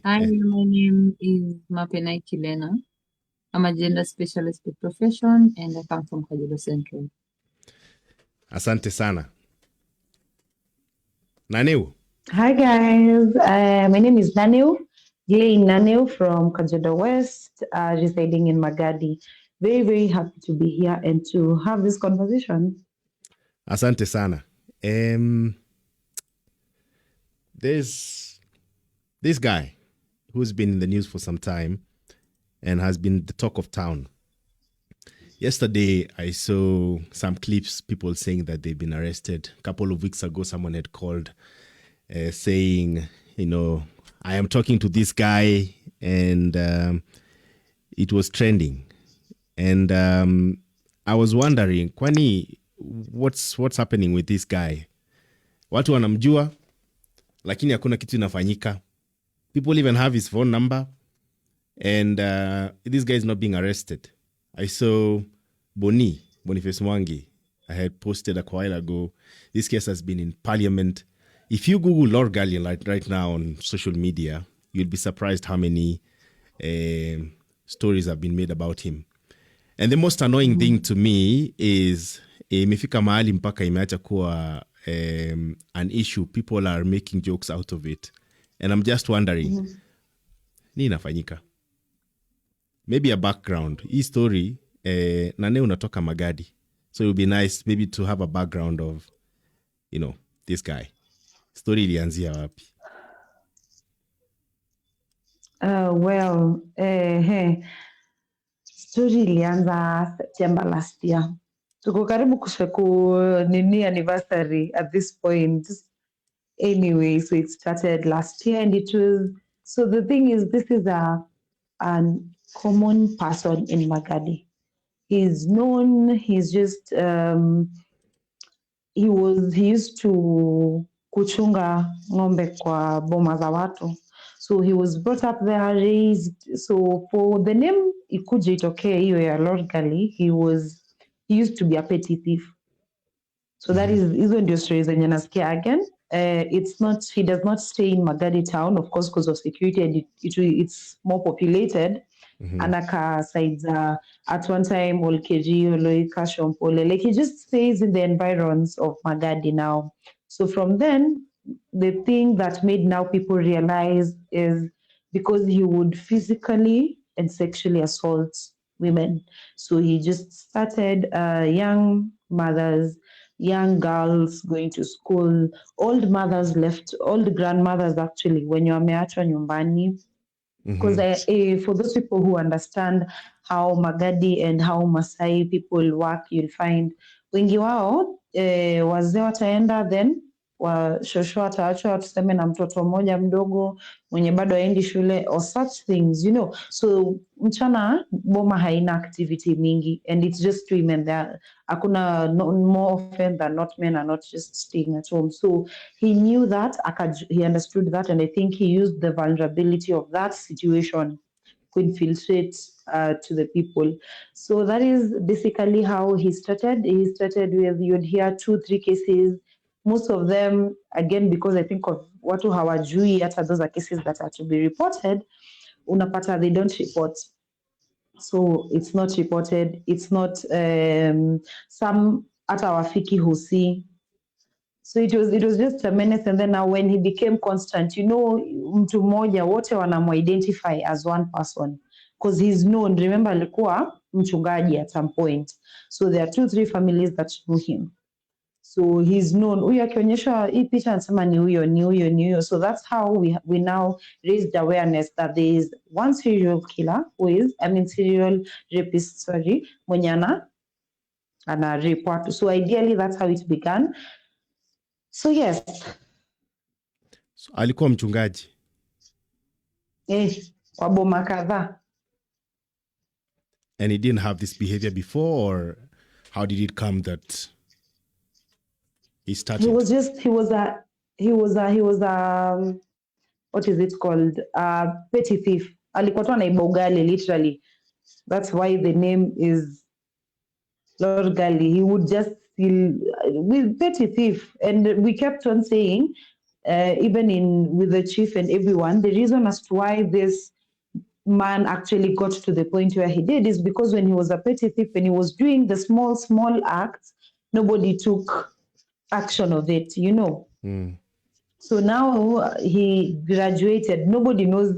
Hi, Eh, my name is Mapenai. I'm a gender specialist by profession and I come from Kajiado Central. Asante sana. Naneu. Hi guys, my name is Naneu, Naneu from Kajiado West, residing in Magadi. Very, very happy to be here and to have this conversation. Asante sana. There's this guy who's been in the news for some time and has been the talk of town. Yesterday, I saw some clips, people saying that they've been arrested. A couple of weeks ago, someone had called saying, I am talking to this guy, and it was trending. And I was wondering, kwani, what's happening with this guy? Watu wanamjua, lakini hakuna kitu inafanyika. People even have his phone number, and this guy is not being arrested. I saw Boniface Mwangi. I had posted a while ago. This case has been in parliament. If you Google Lorgali right now on social media, you'll be surprised how many stories have been made about him. And the most annoying thing to me is imefika mahali mpaka imeacha kuwa an issue. People are making jokes out of it. And I'm just wondering, ni inafanyika? Maybe a background. Hii story, Naneu unatoka Magadi. So it would be nice maybe to have a background of, this guy. Story ilianzia wapi? Story ilianza September last year. Tuko karibu nini anniversary at this point. Anyway, so it started last year and it was, so the thing is, this is a common person in Magadi. He's known, he's just, he used to kuchunga ng'ombe kwa boma za watu. So he was brought up there, raised. So for the name ikuje itokee hiyo ya Lorgali, he used to be a petty thief. So that is, hizo ndio stories zenye nasikia again. He does not stay in Magadi town, of course, because of security, and it's more populated. Anaka sides at one time Olkeji, Oloika, Shompole. Like he just stays in the environs of Magadi now. So from then, the thing that made now people realize is because he would physically and sexually assault women. So he just started young mothers, young girls going to school, old mothers left, old grandmothers actually, when you wameachwa nyumbani. Because for those people who understand how Magadi and how Masai people work, you'll find wengi wao wazee wataenda, then washosho wataachwa tuseme na mtoto mmoja mdogo mwenye bado aendi shule or such things, so mchana boma haina activity mingi and it's just women there. Hakuna more often than not, men are not just staying at home. So he knew that, he understood that, and I think he used the vulnerability of that situation to infiltrate to the people. So that is basically how he started. He started with, you'd hear 2-3 cases, most of them, again, because I think of watu hawajui hata those are cases that are to be reported, unapata they don't report. So it's not reported, it's not, some hata wafiki husi. So it was just a menace, and then now when he became constant, mtu mmoja wote wanamu-identify as one person because he's known. Remember alikuwa mchungaji at some point, so there are 2-3 families that know him. So he's known. Huyu akionyeshwa hii picha anasema ni huyo, ni huyo, ni huyo. So that's how we now raised awareness that there is one serial killer serial rapist, mwenye ana report. So ideally that's how it began. So yes. So, alikuwa mchungaji. Kwa boma kadhaa. And he didn't have this behavior before, or how did it come that he started? He was a what is it called? Petty thief. Alikuwa tu anaiba ugali, literally. That's why the name is Lorgali. He would just steal with petty thief. And we kept on saying, even with the chief and everyone, the reason as to why this man actually got to the point where he did is because when he was a petty thief, when he was doing the small acts, nobody took action of it, So now he graduated. Nobody knows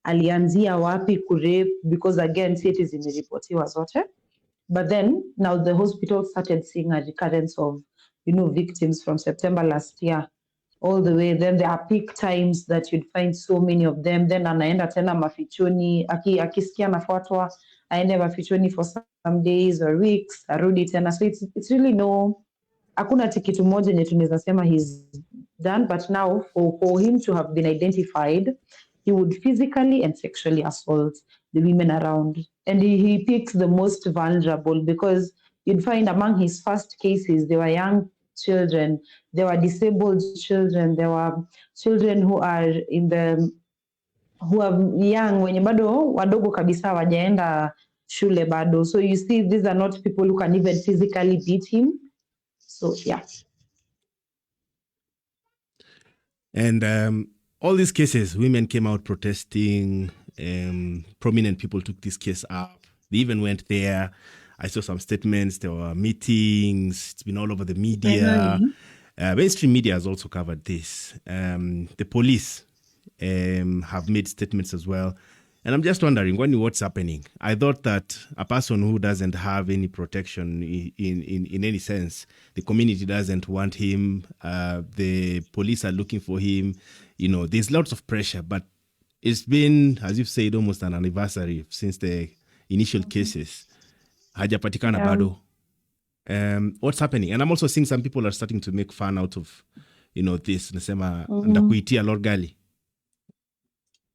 alianzia wapi kurape because again, it is imeripotiwa zote. But then now the hospital started seeing a recurrence of, victims from September last year all the way. Then there are peak times that you'd find so many of them. Then anaenda tena mafichoni, akisikia anafuatwa, aende mafichoni for some days or weeks, arudi tena. So it's really hakuna kitu moja yenye tunaweza sema he's done, but now for him to have been identified, he would physically and sexually assault the women around. And he picks the most vulnerable because you'd find among his first cases, there were young children, there were disabled children, there were children who are young, wenye bado wadogo kabisa wajaenda shule bado. So you see, these are not people who can even physically beat him. So, yeah. And all these cases, women came out protesting. Prominent people took this case up. They even went there. I saw some statements. There were meetings. It's been all over the media. Mainstream media has also covered this. The police have made statements as well. And I'm just wondering, what's happening? I thought that a person who doesn't have any protection in any sense, the community doesn't want him, the police are looking for him, there's lots of pressure, but it's been, as you've said, almost an anniversary since the initial cases. Hajapatikana bado. What's happening? And I'm also seeing some people are starting to make fun out of, this. Nasema, ndakuitia Lorgali.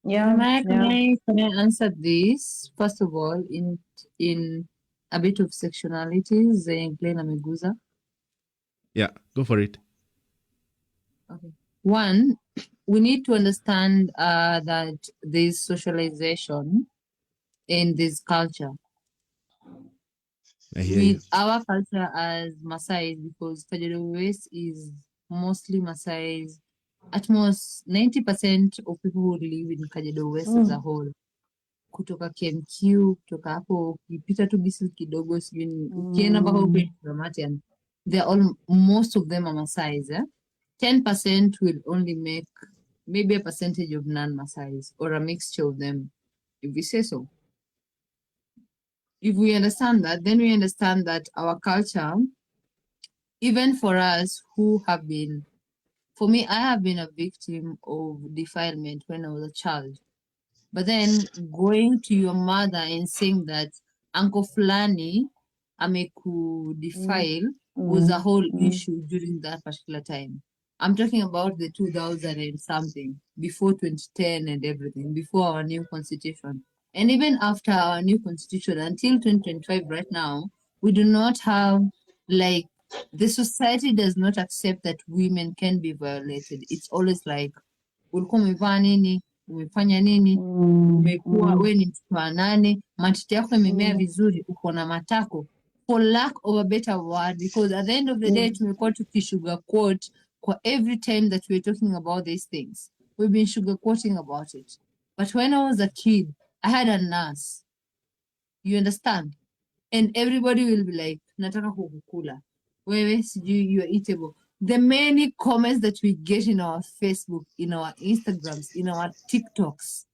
Yeah, can I answer this? First of all, in a bit of sectionalities, Glenn ameguza. Yeah, go for it. Okay. One, we need to understand that there's socialization in this culture. I hear you. Our culture as Maasai, because Kajiado West is mostly Maasai. At most 90% of people who live in Kajiado West as a whole. Kutoka KMQ, kutoka hapo, ukipita tu bisi kidogo, ukienda mpaka huko Ramatian, most of them are Maasai. 10% will only make maybe a percentage of non-Maasai or a mixture of them, if we say so. If we understand that, then we understand that our culture, even for us who have been, for me, I have been a victim of defilement when I was a child. But then going to your mother and saying that Uncle Fulani ameku defile was a whole issue during that particular time. I'm talking about the 2000 and something, before 2010 and everything, before our new constitution. And even after our new constitution, until 2025 right now, we do not have, the society does not accept that women can be violated. It's always like, ulikuwa umevaa nini, umefanya nini, umekuwa we ni mtoto wa nane, matiti yako imemea vizuri, uko na matako, for lack of a better word, because at the end of the day, tumekuwa tukisugarcoat kwa every time that we're talking about these things. We've been sugarcoating about it. But when I was a kid, I had a nurse. You understand? And everybody will be like, nataka kukukula. Wewe sijui you are eatable. The many comments that we get in our Facebook, in our Instagrams, in our TikToks.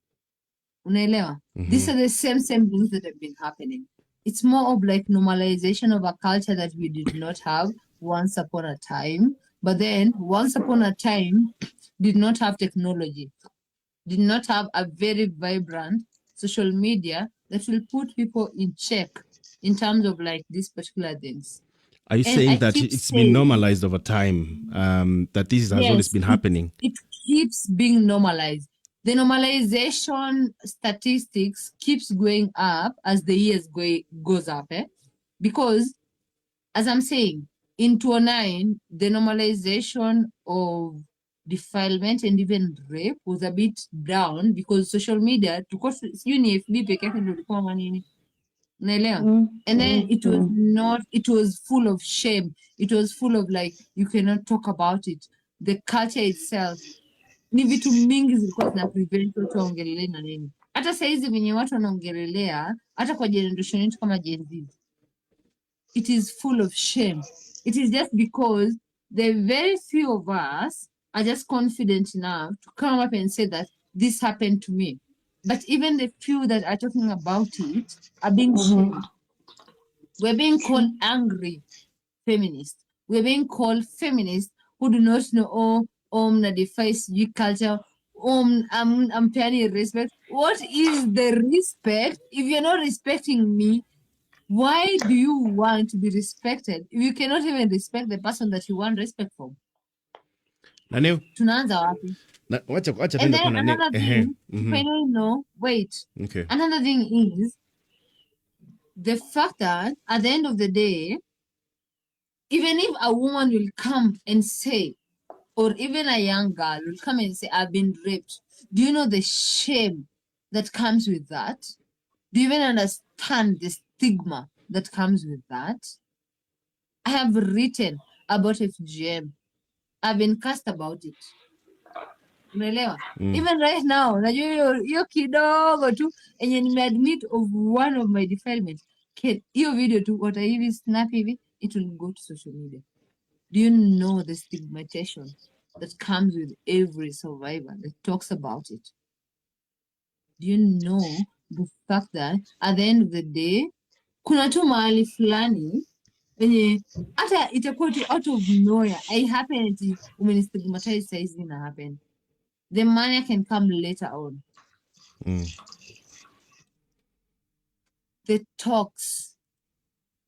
Unaelewa? These are the same things that have been happening. It's more of like normalization of a culture that we did not have once upon a time. But then, once upon a time, did not have technology, did not have a very vibrant social media that will put people in check in terms of like these particular things. Are you saying that it's been normalized over time, that this has always been happening? It keeps being normalized. The normalization statistics keeps going up as the years goes up. Because, as I'm saying, in 2009, the normalization of defilement and even rape was a bit down because social media, and then it was full of shame. It was full of like, you cannot talk about it. The culture itself ni vitu mingi zilikuwa zina prevent watu waongelele na nini. Hata saizi venye watu wanaongelelea, hata kwa generation yetu kama Gen Z, it is full of shame. It is just because the very few of us are just confident enough to come up and say that this happened to me. But even the few that are talking about it are being shamed. We're being called angry feminists. We're being called feminists who do not know, na defies you culture, I'm paying respect. What is the respect? If you're not respecting me, why do you want to be respected if you cannot even respect the person that you want respect from? Naneu. Tunaanza wapi? Wacha And tuende kwa then Naneu. another thing, if I don't know, wait. Okay. Another thing is the fact that at the end of the day, even if a woman will come and say, or even a young girl will come and say, I've been raped, do you know the shame that comes with that? Do you even understand the stigma that comes with that? I have written about FGM. I've been cast about it. Unaelewa? Even right now, najua hiyo kidogo tu enye nimeadmit of one of my defilement. Hiyo video tu wata hivi snap hivi, it will go to social media. Do you know the stigmatization that comes with every survivor that talks about it? Do you know the fact that at the end of the day, kuna tu mahali fulani wenye hata itakuwa tu out of nowhere, I happen ati umenistigmatize saizi na happen. The money can come later on. The talks.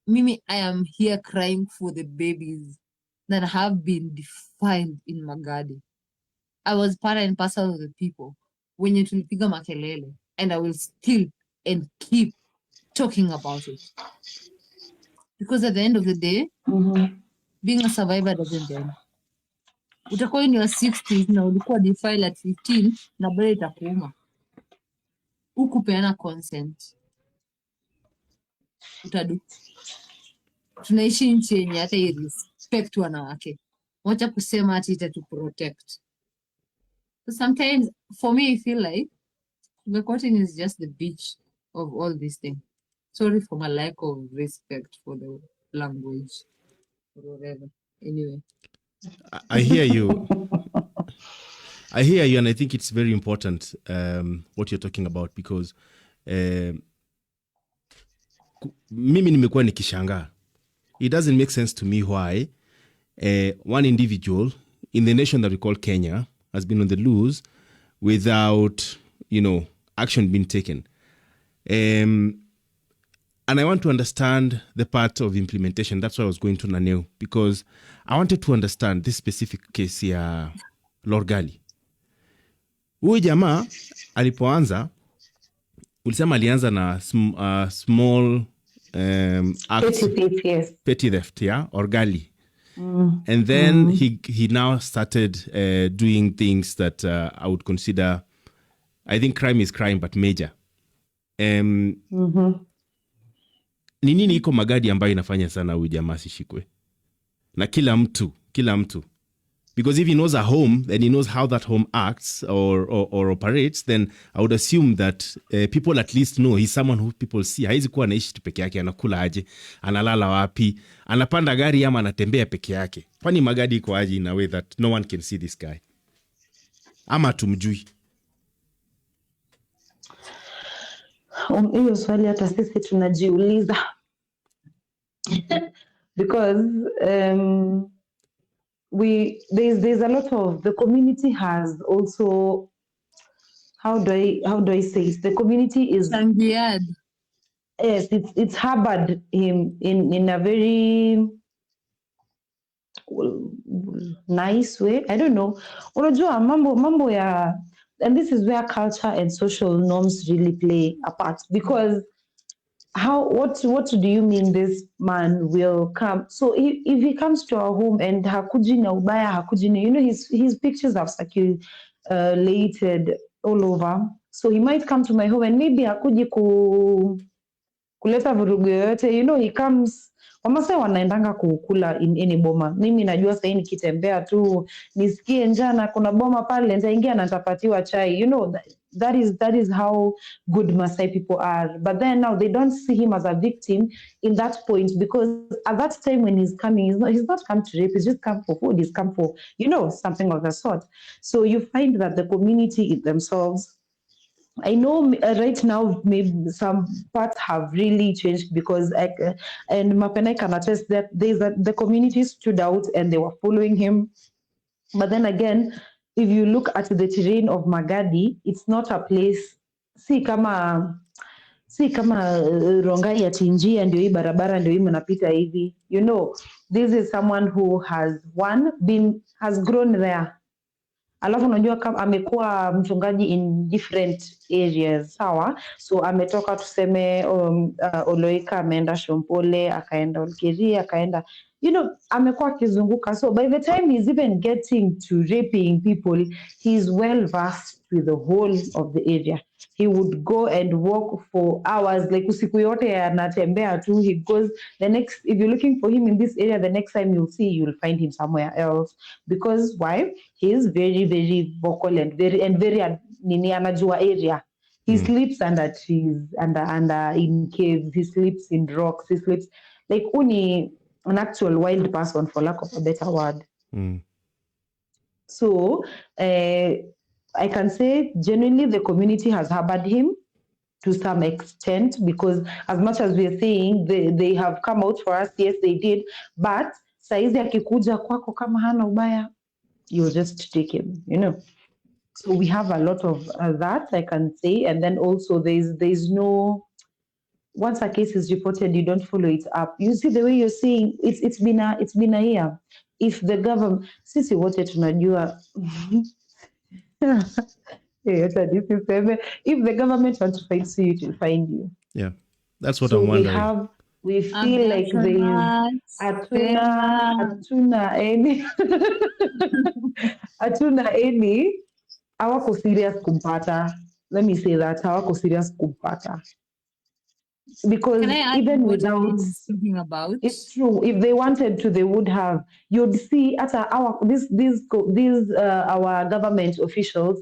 Mimi, I am here crying for the babies that have been defiled in Magadi. I was part and parcel of the people when you tulipiga makelele, and I will still and keep talking about it. Because at the end of the day, being a survivor doesn't end. Utakuwa in your 60s na ulikuwa defiled at 15 na bado itakuuma. Hukupeana consent. Utadu. Tunaishi nchi yenye hata irespect wanawake. Wacha kusema ati itatu protect. So sometimes, for me, I feel like the cotton is just the beach of all these things. Sorry for my lack of respect for the language or whatever. Anyway. I hear you. I hear you, and I think it's very important what you're talking about because mimi nimekuwa nikishangaa. It doesn't make sense to me why one individual in the nation that we call Kenya has been on the loose without, action being taken. And I want to understand the part of implementation. That's why I was going to Naneu, because I wanted to understand this specific case ya Lorgali. Huyu jamaa alipoanza, ulisema alianza na small acts, petty theft, yeah, Lorgali. And then he now started doing things that I would consider, I think crime is crime, but major. Ni nini iko Magadi ambayo inafanya sana huyu jamaa sishikwe? Na kila mtu. Because if he knows a home, then he knows how that home acts or operates, then I would assume that people at least know he's someone who people see. Haizi kuwa anaishi tu peke yake, anakula aje, analala wapi, anapanda gari ama anatembea peke yake. Kwani Magadi iko aje in a way that no one can see this guy? Ama tumjui? Hiyo swali hata sisi tunajiuliza. Because there's a lot of, the community has also, how do I say it? The community is Sangiad. Yes, it's harbored him in a very nice way. I don't know. Unajua mambo ya, and this is where culture and social norms really play a part, because what do you mean this man will come? So if he comes to our home and hakuji na ubaya, hakuji na, his pictures have circulated all over. So he might come to my home and maybe hakuji kuleta vurugu yoyote. You know, he comes, Wamasai wanaendanga kukula in any boma. Mimi najua sahii nikitembea tu nisikie njaa na kuna boma pale, nitaingia na nitapatiwa chai. You know, that is how good Masai people are. But then now they don't see him as a victim in that point, because at that time when he's coming, he's not come to rape, he's just come for food, he's come for, you know, something of the sort. So you find that the community themselves, I know right now maybe some parts have really changed, because and Mapenai can attest that the community stood out and they were following him. But then again, if you look at the terrain of Magadi, it's not a place, si kama Rongai ati njia ndio hii barabara ndio hii mnapita hivi. You know, this is someone who has has grown there. Alafu unajua kama amekuwa mchungaji in different areas, sawa? So ametoka tuseme Oloika, ameenda Shompole, akaenda Olkeria, akaenda, you know, amekuwa akizunguka. So by the time he's even getting to raping people, he's well versed with the whole of the area. He would go and walk for hours, like usiku yote anatembea tu. He goes the next, if you're looking for him in this area, the next time you'll find him somewhere else. Because why? He is very, very vocal and very nini anajua area. He sleeps under trees, under in caves. He sleeps in rocks. He sleeps like uni an actual wild person, for lack of a better word. So I can say genuinely the community has harbored him to some extent, because as much as we are saying they have come out for us, yes they did, but saizi akikuja kwako kama hana ubaya, you'll just take him, you know. So we have a lot of that, I can say. And then also there's no, once a case is reported, you don't follow it up. You see the way you're saying, it's been a year. If the government, sisi wote tunajua if the government wants to find you, it will find you. Yeah, that's what I'm wondering. We feel like there's hatuna any hawako serious kumpata. Let me say that hawako serious kumpata. Because even without speaking about, it's true. If they wanted to, they would have. You'd see at our our government officials.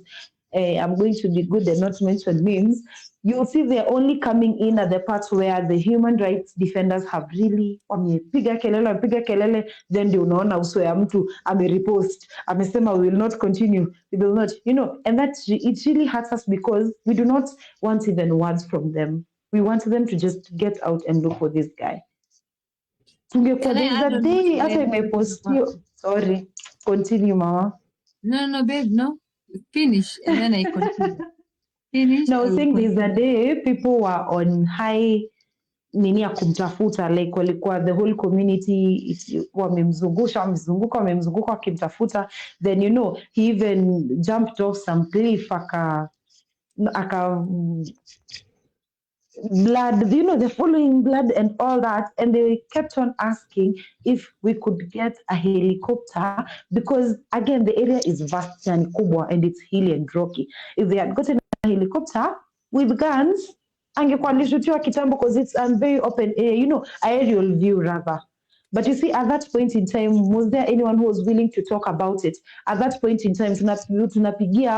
I'm going to be good and not mention names. You'll see they're only coming in at the parts where the human rights defenders have really wamepiga kelele, then ndio unaona uso ya mtu amerepost, amesema we will not continue, we will not, you know, and that it really hurts us, because we do not want even words from them. We want them to just get out and look for this guy. Tungekuwa there's a day hata imepostiwa. Sorry, continue mama. No, babe, no. Finish and then I continue. Finish. No, I think there's a day people were on high nini ya kumtafuta, like walikuwa the whole community wamemzunguka wakimtafuta. Then you know he even jumped off some cliff aka blood, you know, the following blood and all that, and they kept on asking if we could get a helicopter, because again the area is vast and kubwa and it's hilly and rocky. If they had gotten a helicopter with guns, angekuwa alishutiwa kitambo, because it's a very open area, you know, aerial view rather. But you see, at that point in time, was there anyone who was willing to talk about it? At that point in time, tunapigia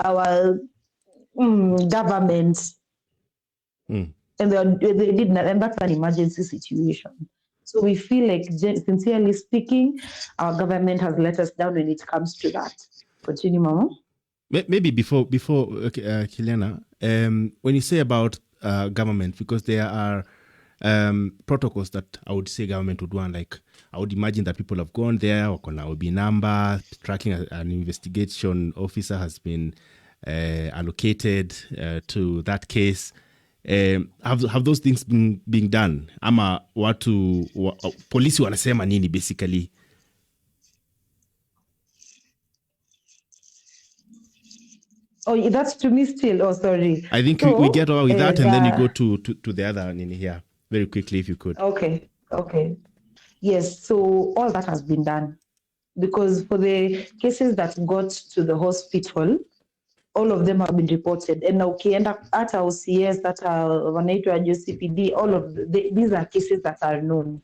our government. And they did not, and that's an emergency situation. So we feel like, sincerely speaking, our government has let us down when it comes to that. Continue, Mama. Maybe before Kiliana, when you say about government, because there are protocols that I would say government would want, like I would imagine that people have gone there, or kuna OB number, tracking an investigation officer has been allocated to that case. Have those things been being done? Ama watu polisi wanasema nini basically? Oh, that's to me still. Oh, sorry. I think we get over with that, and then you go to the other nini here very quickly, if you could. Okay. Yes, so all that has been done, because for the cases that got to the hospital, all of them have been reported, and na ukienda hata OCS hata wanaitwa JCPD, all of these are cases that are known.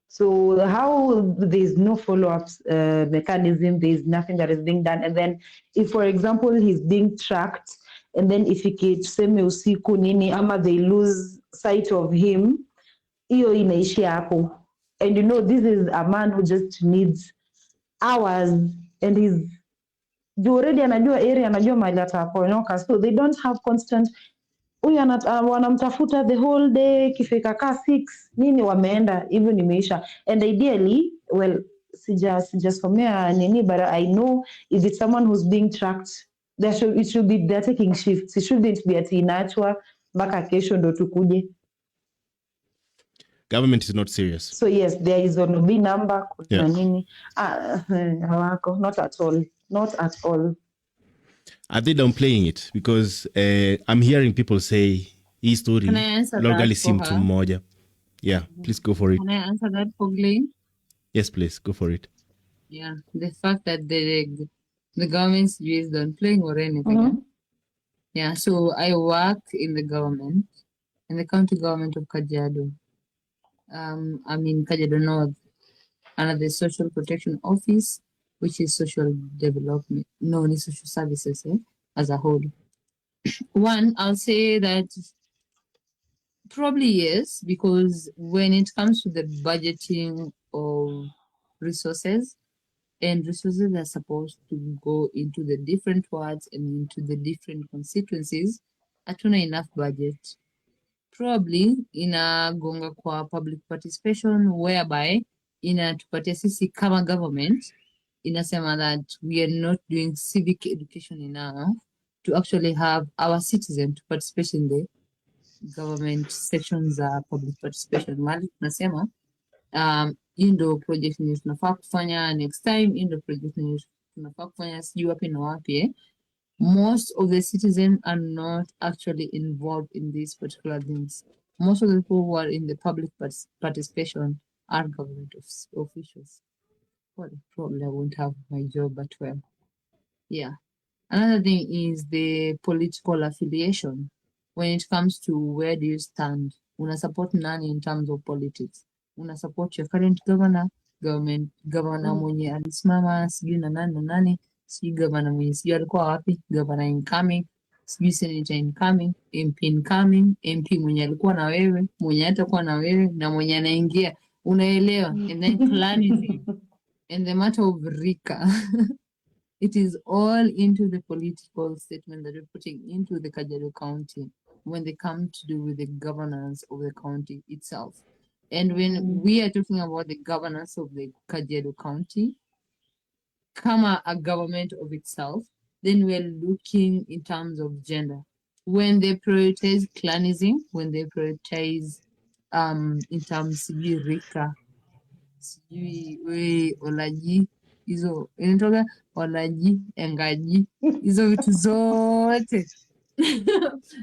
So how there's no follow-up mechanism, there's nothing that is being done. And then if, for example, he's being tracked, and then if tuseme usiku nini ama they lose sight of him, hiyo inaishia hapo. And you know, this is a man who just needs hours, and he's already anajua area, anajua mahali ataponyoka, so they don't have constant huyu wanamtafuta the whole day, kifika ka 6 nini wameenda hivyo nimeisha. And ideally, well, sijasomea nini, but I know if it's someone who's being tracked, it should be they're taking shifts. It shouldn't be ati inaachwa mpaka kesho ndo tukuje. Government is not serious. So yes, there is on B number kuna nini hawako, not at all. Are they downplaying it? Because I'm hearing people say hii story Lorgali si mtu mmoja. Yeah, please go for it. Can I answer that for Glenn? Yes, please go for it. Yeah, the fact that the government's views downplaying or anything. Mm-hmm. Yeah, so I work in the government, in the county government of Kajiado. I'm in Kajiado North, under the Social Protection Office, which is social development, it's social services as a whole. One, I'll say that probably yes, because when it comes to the budgeting of resources, and resources are supposed to go into the different wards and into the different constituencies, hatuna enough budget. Probably inagonga kwa public participation, whereby inatupatia sisi kama government inasema that we are not doing civic education enough to actually have our citizens to participate in the government sections public participation. Mali tunasema hii ndo project yenye tunafaa kufanya next time, hii ndo project yenye tunafaa kufanya sijui wapi na wapi. Most of the citizens are not actually involved in these particular things. Most of the people who are in the public participation are government officials. Well, probably I won't have my job, but well, yeah. Another thing is the political affiliation. When it comes to where do you stand, una support nani in terms of politics? Una support your current governor mwenye alisimama sijui na nani, sijui governor mwenye sijui alikuwa wapi, governor incoming, sijui senator incoming, MP incoming, MP mwenye alikuwa na wewe, mwenye hatakuwa na wewe, na mwenye anaingia, unaelewa? And then clanism and the matter of Rika. It is all into the political statement that we're putting into the Kajiado County when they come to do with the governance of the county itself. And when we are talking about the governance of the Kajiado County, kama a government of itself, then we're looking in terms of gender. When they prioritize clanism, when they prioritize in terms of Rika, olaji, hizo inatoka olaji, engaji, hizo vitu zote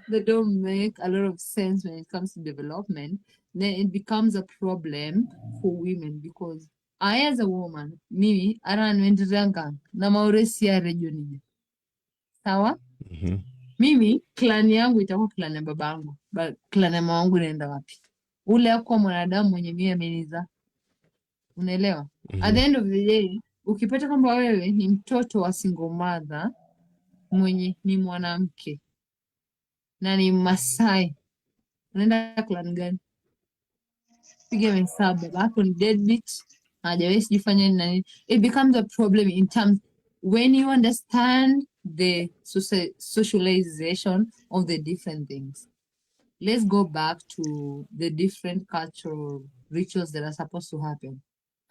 that don't make a lot of sense when it comes to development, then it becomes a problem for women. Because I, as a woman, mimi aranwendiranga na mauresi ya regioni sawa. Mimi clan yangu itakuwa clan ya babangu, but clan ya mamangu inaenda wapi? Ule akuwa mwanadamu mwenye mimi ameniza, unaelewa? At the end of the day, ukipata kwamba wewe ni mtoto wa single mother mwenye ni mwanamke na ni Masai, unaenda clan gani? Piga hesabu, babako ni deadbeat, hajawahi sijifanya nini. It becomes a problem in terms when you understand the socialization of the different things. Let's go back to the different cultural rituals that are supposed to happen.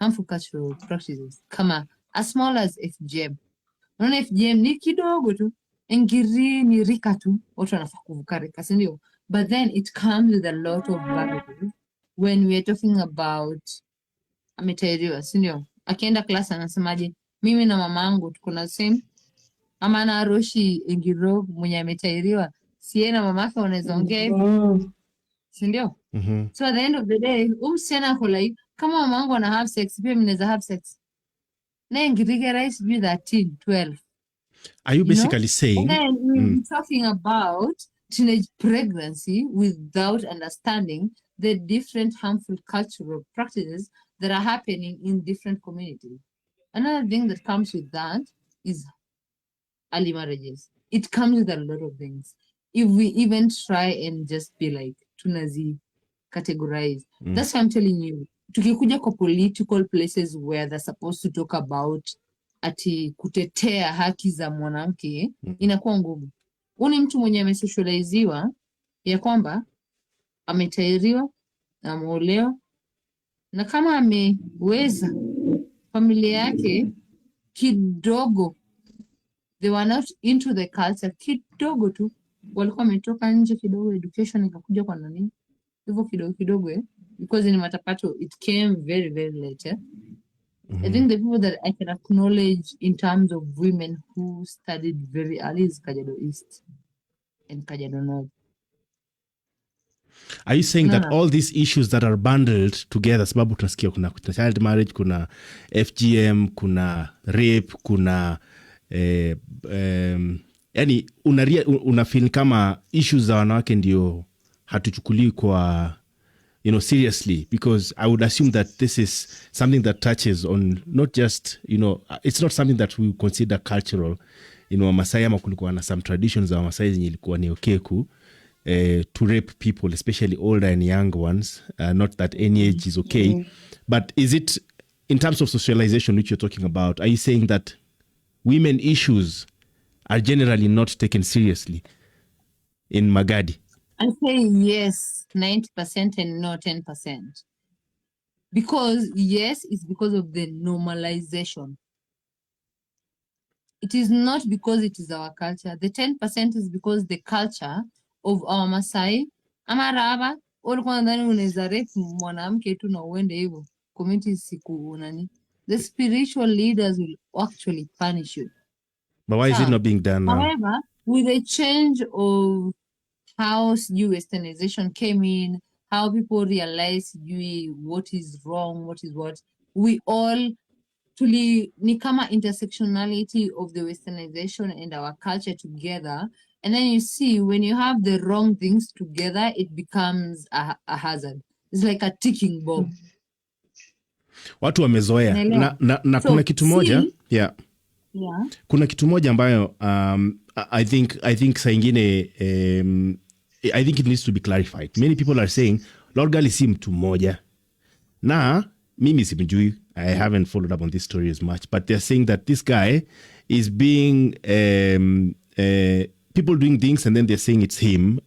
Harmful cultural practices kama as small as FGM. Unaona FGM ni kidogo tu, ngiri ni rika tu, watu wanafaa kuvuka rika, si ndio? But then it comes with a lot of variables when we are talking about ametairiwa, si ndio? Akienda class anasemaje, mimi na mamangu tuko na same, ama na Roshi Ngiro mwenye ametairiwa, si yeye na mamake wanaweza ongea hivi, si ndio? So at the end of the day, msichana ako like, kama mamangu ana have sex, pia mimi naweza have sex. Na ngirige rais sijui 13, 12. Are you you know? basically saying? And then we'll be talking about teenage pregnancy without understanding the different harmful cultural practices that are happening in different communities. Another thing that comes with that is early marriages. It comes with a lot of things. If we even try and just be like, tunazi categorize. That's why I'm telling you, tukikuja kwa political places where they're supposed to talk about ati kutetea haki za mwanamke, inakuwa ngumu. Huu ni mtu mwenye amesocializiwa ya kwamba ametairiwa, ameolewa, na kama ameweza familia yake kidogo, they were not into the culture, kidogo tu, walikuwa wametoka nje kidogo, education ikakuja kwa nani hivyo kidogo kidogo, because in Matapato it came very very late. I think the people that I can acknowledge in terms of women who studied very early is Kajiado East and Kajiado North. Are you saying that all these issues that are bundled together, sababu tunasikia kuna child marriage, kuna FGM, kuna rape, kuna yani unafeel kama issues za wanawake ndio hatuchukulii kwa seriously, because I would assume that this is something that touches on not just it's not something that we consider cultural. Wamasai ama kulikuwa na some traditions za Wamasai zenye ilikuwa ni okay to rape people, especially older and young ones. Not that any age is okay, but is it in terms of socialization which you're talking about? Are you saying that women issues are generally not taken seriously in Magadi? I say yes, 90% and no 10%. Because yes, it's because of the normalization. It is not because it is our culture. The 10% is because the culture of our Masai. Ama Raba, ulikuwa nadhani unaweza rape mwanamke tu na uende hivyo. Community siku nani. The spiritual leaders will actually punish you. But why is it not being done now? However, with the change of how westernization came in, how people realize what is wrong, what is what, we all ni kama intersectionality of the westernization and our culture together. And then you see, when you have the wrong things together, it becomes a hazard. It's like a ticking bomb. Watu wamezoea na so, kuna kitu moja yeah. Kuna kitu moja ambayo I think saa ingine I think it needs to be clarified. Many people are saying Lorgali si mtu mmoja, na mimi simjui, I haven't followed up on this story as much, but they're saying that this guy is being people doing things and then they're saying it's him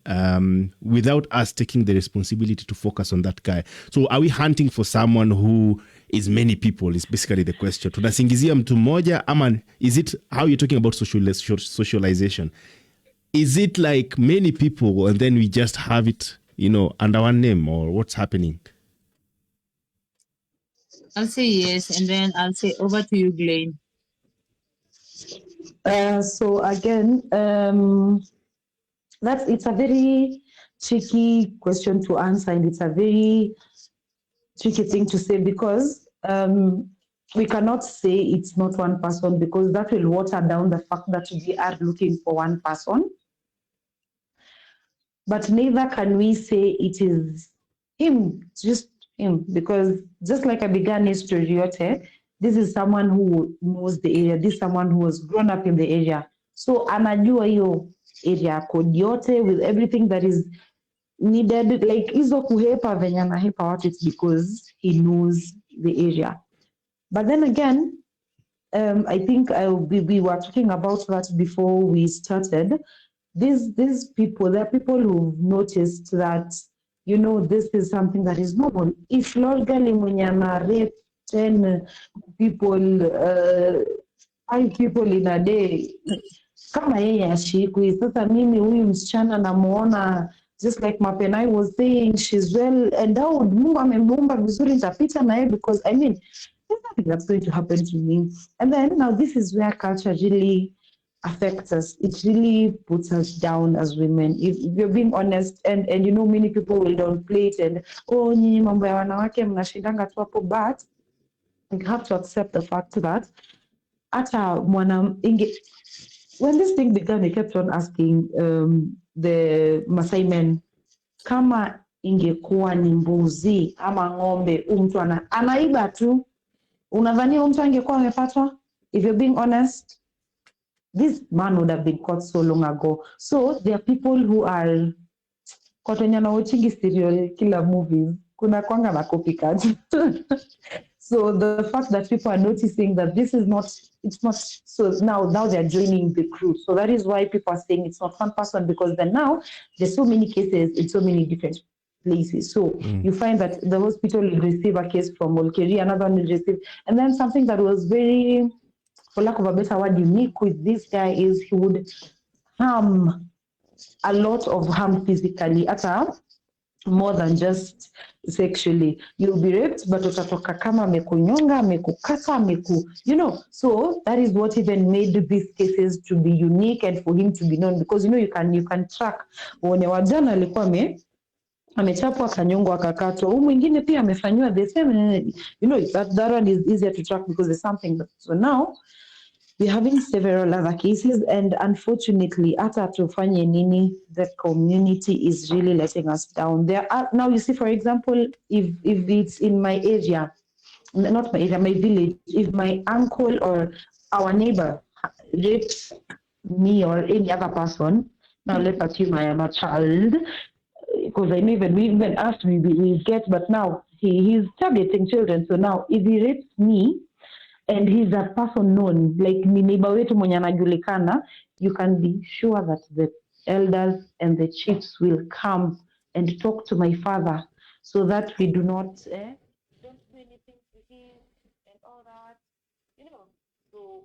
without us taking the responsibility to focus on that guy. So are we hunting for someone who is many people is basically the question. Tunasingizia mtu mmoja ama is it how you're talking about socialization? Is it like many people and then we just have it, under one name, or what's happening? I'll say yes, and then I'll say over to you, Glenn. So again, it's a very tricky question to answer, and it's a very tricky thing to say because we cannot say it's not one person, because that will water down the fact that we are looking for one person. But neither can we say it is him, just him, because just like I began his story, this is someone who knows the area. This is someone who was grown up in the area. So anajua hiyo area code yote with everything that is needed. Like hizo kuhepa venye anahepa watu, it's because he knows the area. But then again, I think we were talking about that before we started. These people, there are people who've noticed that, this is something that is normal. If Lorgali mwenye ana rape 10 people, 5 people in a day, kama yeye ashikwi, sasa mimi huyu msichana namuona, just like Mapenai was saying, she's well endowed, Mungu amemuumba vizuri, nitapita na yeye, because I mean, there's nothing that's going to happen to me. And then now this is where culture really affects us. It really puts us down as women. If you're being honest, and many people will downplay it and nyinyi mambo ya wanawake mnashindanga tu hapo, but you have to accept the fact that hata when this thing began, we kept on asking the Masai men, kama ingekuwa ni mbuzi ama ng'ombe, mtu anaiba tu, unadhania mtu angekuwa amepatwa? If you're being honest, this man would have been caught so long ago. So there are people who are kwa wenye watching serial killer movies, kuna kwanga na copycat. So the fact that people are noticing that this is not, it's not, so now they're joining the crew. So that is why people are saying it's not one person, because then now there's so many cases in so many different places. So you find that the hospital will receive a case from Olkeri, another one will receive, and then something that was very, for lack of a better word, unique with this guy is he would harm a lot of harm physically, more than just sexually. You'll be raped, but utatoka kama amekunyonga, amekukata, so that is what even made these cases to be unique and for him to be known, because you can track uone wajana alikuwa amechapwa akanyongwa akakatwa, huyu mwingine pia amefanywa the same, that one is easier to track because there's something. So now we're having several other cases, and unfortunately, hata tufanye nini, the community is really letting us down. There are now, you see, for example, if it's in my area, not my area, my village, if my uncle or our neighbor rapes me or any other person, now let's assume I am a child, because I know even after we get, but now he's targeting children. So now if he rapes me, and he's a person known, like ni neighbor wetu mwenye anajulikana, you can be sure that the elders and the chiefs will come and talk to my father so that we do not don't do anything to him and all that, So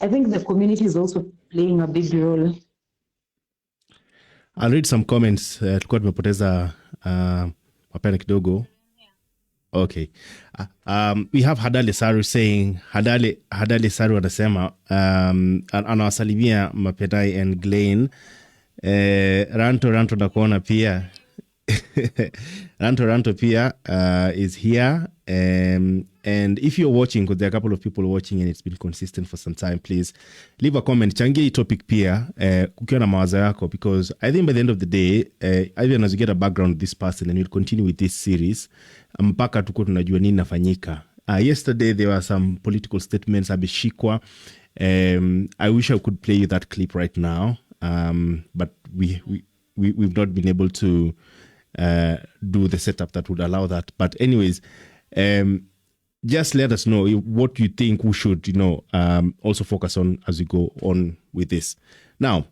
I think the community is also playing a big role. I'll read some comments. Tulikuwa tumepoteza Mapenai kidogo. Okay. We have Hadale Saru saying, Hadale Saru anasema, anawasalimia Mapenai and Glenn. Ranto nakuona pia. Ranto pia is here. And if you're watching, because there are a couple of people watching and it's been consistent for some time, please leave a comment. Changia topic pia, kukiwa na mawazo yako, because I think by the end of the day, even as you get a background of this person, and we'll continue with this series, mpaka tuko tunajua nini nafanyika. Yesterday, there were some political statements abishikwa. I wish I could play you that clip right now, but we've not been able to do the setup that would allow that. But anyways, just let us know what you think we should, also focus on as we go on with this. Now,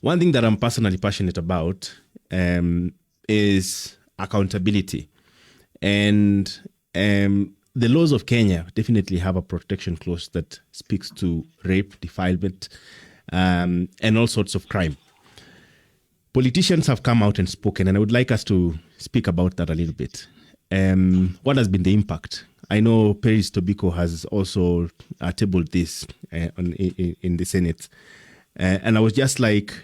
one thing that I'm personally passionate about is accountability. And the laws of Kenya definitely have a protection clause that speaks to rape, defilement, and all sorts of crime. Politicians have come out and spoken, and I would like us to speak about that a little bit. What has been the impact? I know Paris Tobiko has also tabled this in the Senate. And I was just like,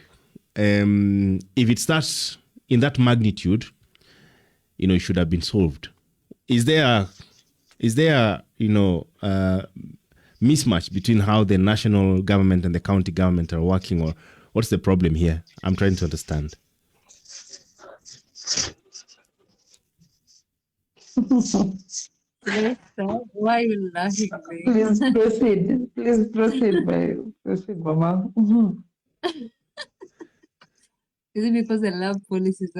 if it starts in that magnitude, it should have been solved. Is there mismatch between how the national government and the county government are working, or what's the problem here? I'm trying to understand. Why are you laughing? Please proceed. Proceed, Mama. Is it because I love policies?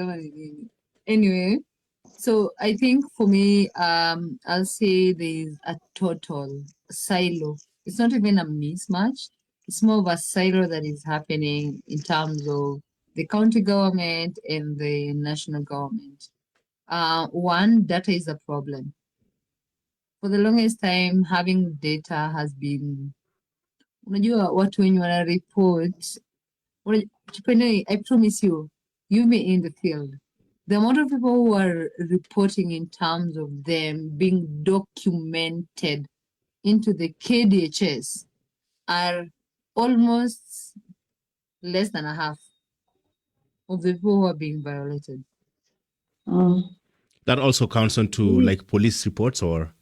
Anyway, so I think for me, I'll say there's a total silo. It's not even a mismatch. It's more of a silo that is happening in terms of the county government and the national government. One, data is a problem. For the longest time, having data has been, unajua watu wenye wana report, I promise you, you've been in the field. The amount of people who are reporting in terms of them being documented into the KDHS are almost less than a half of the people who are being violated. That also counts onto like police reports, or?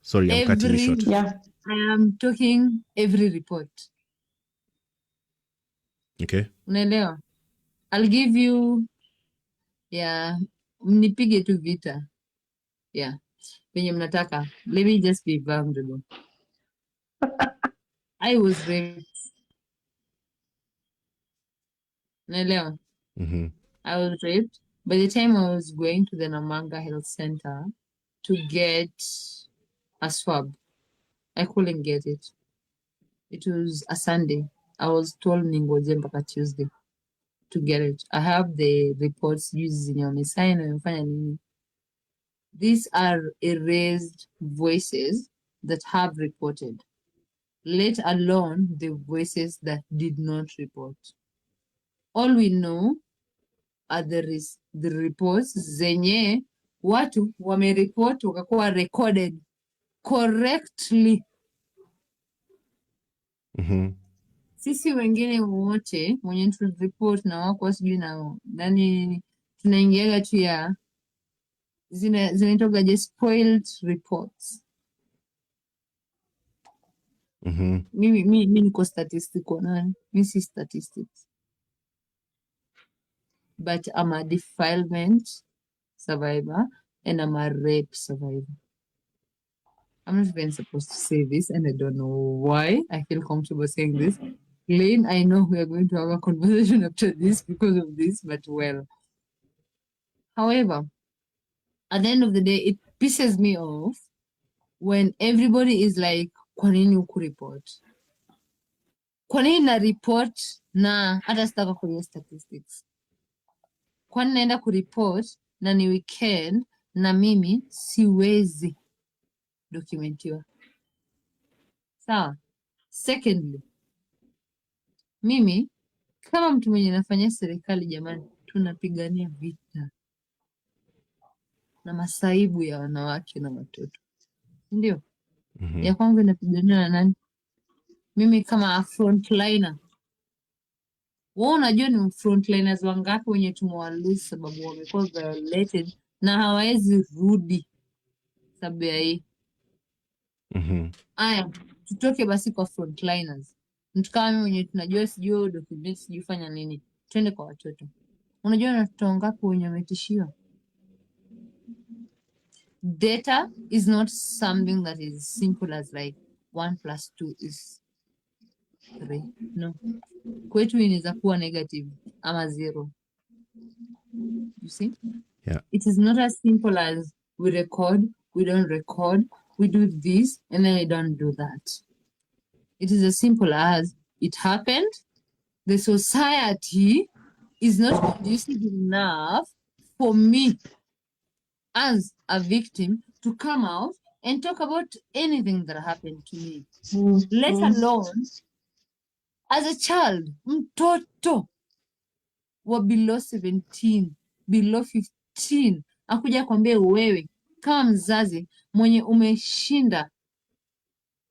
Sorry, I'm cutting you short. Yeah. I am talking every report. Okay. Unaelewa? I'll give you, yeah, mnipige tu vita. Yeah. Venye mnataka. Let me just be vulnerable. I was raped. Unaelewa? Mm-hmm. I was raped. By the time I was going to the Namanga Health Center to get a swab, I couldn't get it. It was a Sunday. I was told ningoje mpaka Tuesday to get it. I have the reports using your missile and finally. These are erased voices that have reported, let alone the voices that did not report. All we know are the reports zenye watu wamereport wakakuwa recorded correctly. Mm-hmm. Sisi wengine wote mwenye tulireport na wako sijui na nani tunaingiaga tu ya zinaitogaje spoiled reports. Mm-hmm. Mi niko statistical nani? Mi si statistics. But I'm a defilement survivor and I'm a rape survivor. I'm not even supposed to say this and I don't know why I feel comfortable saying this. Lane, I know we are going to have a conversation after this because of this, but well. However, at the end of the day, it pisses me off when everybody is like, kwa nini hukureport? Kwa nini na report na hata sitaka kwenye statistics? Kwa nini naenda kureport na ni weekend na mimi siwezi dokumentiwa? Sawa. Secondly, mimi kama mtu mwenye nafanya serikali, jamani, tunapigania vita na masaibu ya wanawake na watoto, ndio? Mm-hmm. Ya kwangu inapigania na nani? Mimi kama frontliner. Wewe unajua ni frontliners wangapi wenye tumewalose sababu wamekuwa violated na hawawezi rudi sababu ya hii. Mm-hmm. Aya, tutoke basi kwa frontliners. Mtu kama mimi mwenye tunajua sijui document sijui fanya nini. Twende kwa watoto. Unajua na watoto wangapi wenye wametishiwa? Data is not something that is simple as like 1 + 2 is 3. No. Kwetu inaweza kuwa negative ama 0. You see? Yeah. It is not as simple as we record, we don't record, we do this, and then we don't do that. It is as simple as it happened. The society is not conducive enough for me as a victim to come out and talk about anything that happened to me, let alone as a child, mtoto wa below 17, below 15, akuja kwambia wewe kama mzazi mwenye umeshinda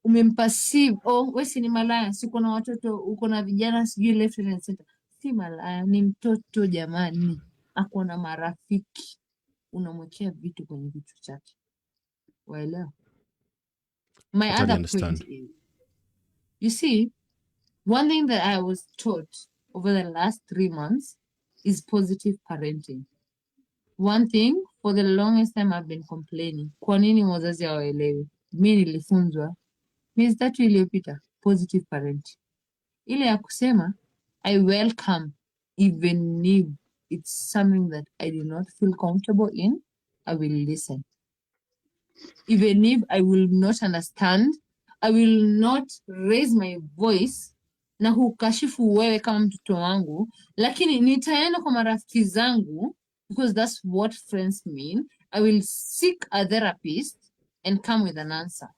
umempasive, we si ni malaya, si uko na watoto, uko na vijana sijui left right and center. Si malaya, ni mtoto jamani, ako na marafiki, unamwekea vitu kwenye kichwa chake. Waelewa? My Totally other understand. point is, you see, one thing that I was taught over the last 3 months is positive parenting. One thing, for the longest time I've been complaining, kwa nini wazazi hawaelewi? Mi nilifunzwa miezi 3 iliyopita positive parenting. Ile ya kusema I welcome even if it's something that I do not feel comfortable in, I will listen. Even if I will not understand, I will not raise my voice na hukashifu wewe kama mtoto wangu, lakini nitaenda kwa marafiki zangu because that's what friends mean. I will seek a therapist and come with an answer.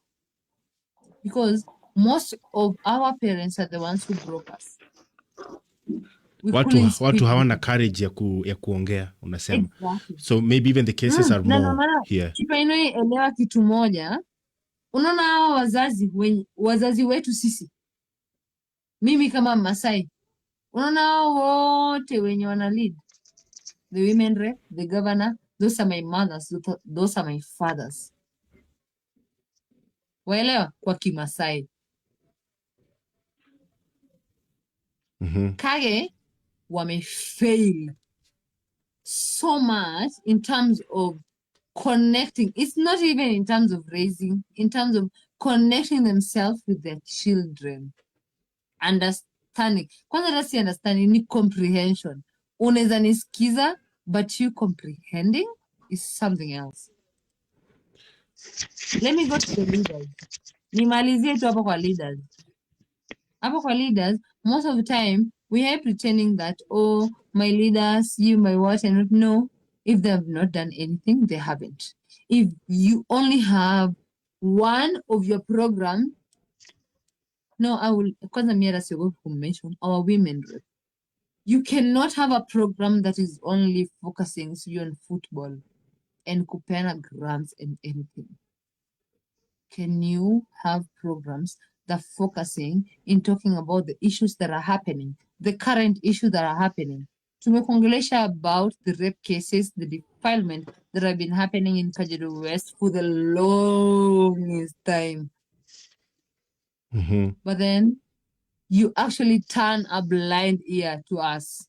Because most of our parents are the ones who broke us. We couldn't speak. Watu hawana courage ya kuongea unasema. Exactly. So maybe even the cases are Na more maana here. Kipainoi, elewa kitu moja. Unaona hawa wazazi wetu sisi, mimi kama Masai, unaona hao wote wenye wana lead, the women rep, the governor, those are my mothers, those are my fathers. Waelewa? Kwa Kimasai. Kage fail so much in terms of connecting. It's not even in terms of raising, in terms of connecting themselves with their children. Understanding. Kwanza hata si understanding, ni comprehension. Unaweza nisikiza, but you comprehending is something else. Let me go to the leaders. Nimalizie tu hapo kwa leaders. Hapo kwa leaders, most of the time, we are pretending that, oh, my leaders, you, my what, and no, if they have not done anything, they haven't. If you only have one of your program, no, I will, kwanza mimi hata siogopi kumention our women rep. You cannot have a program that is only focusing on football and kupeana grants and anything. Can you have programs that focusing in talking about the issues that are happening, the current issues that are happening? Tumekongelesha about the rape cases, the defilement that have been happening in Kajiado West for the longest time. But then you actually turn a blind ear to us.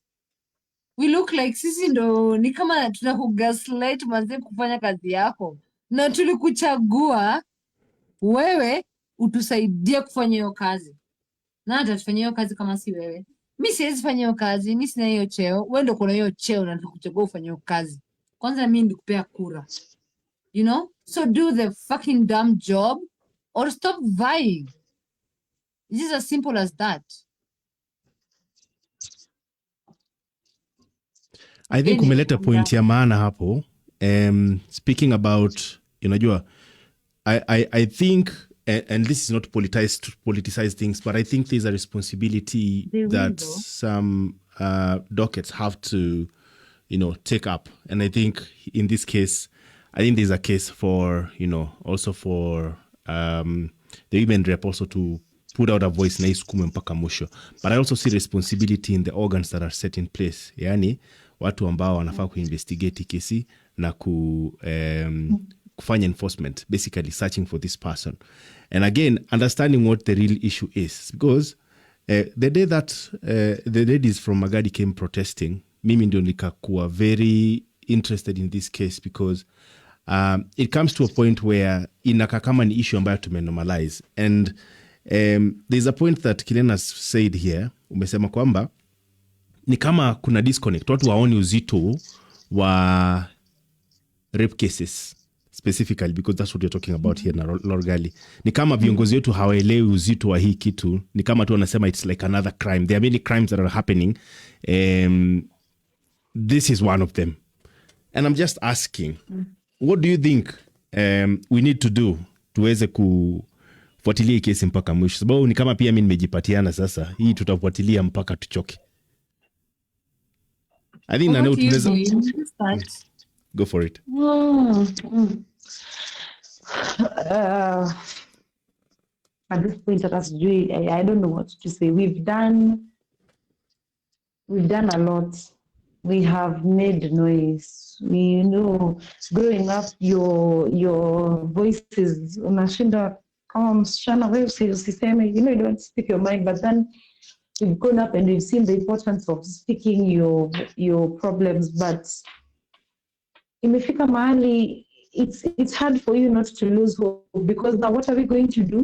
We look like sisi ndo ni kama tunakugaslight manze kufanya kazi yako, na tulikuchagua wewe utusaidie kufanya hiyo kazi. Na atatufanya hiyo kazi kama si wewe? Mi siwezi fanya hiyo kazi, mi sina hiyo cheo. Wewe ndo kuna hiyo cheo na tukuchagua ufanye hiyo kazi. Kwanza mi ndikupea kura. You know? So do the fucking damn job or stop vying. It's just as simple as that. I think umeleta point ya maana hapo. Speaking about, unajua, I think, and this is not politicized things, but I think there's a responsibility that some dockets have to, take up. And I think in this case, I think there's a case for, also for the women rep also to put out a voice na isukume mpaka mwisho. But I also see responsibility in the organs that are set in place. Yani, watu ambao wanafaa kuinvestigate kesi na kufanya enforcement, basically searching for this person. And again, understanding what the real issue is. Because the day that the ladies from Magadi came protesting, mimi ndio nikakuwa very interested in this case because it comes to a point where inaka kama ni issue ambayo tumenormalize. And there's a point that Kilena said here, umesema kwamba ni kama kuna disconnect. Watu waoni uzito wa rape cases specifically, because that's what you're talking about here na Lorgali. Ni kama viongozi wetu hawaelewi uzito wa hii kitu. Ni kama tu wanasema it's like another crime. There are many crimes that are happening. This is one of them. And I'm just asking, what do you think we need to do tuweze kufuatilia kesi mpaka mwisho? Sababu ni kama pia mimi nimejipatiana sasa. Hii tutafuatilia mpaka tuchoke. I think Naneu tunaweza go for it. At this point, I don't know what to say. We've done a lot. We have made noise. We growing up, your voices unashinda kama msichana wewe usiseme, you don't speak your mind, but then you've grown up and you've seen the importance of speaking your problems, but imefika mahali it's hard for you not to lose hope, because now what are we going to do?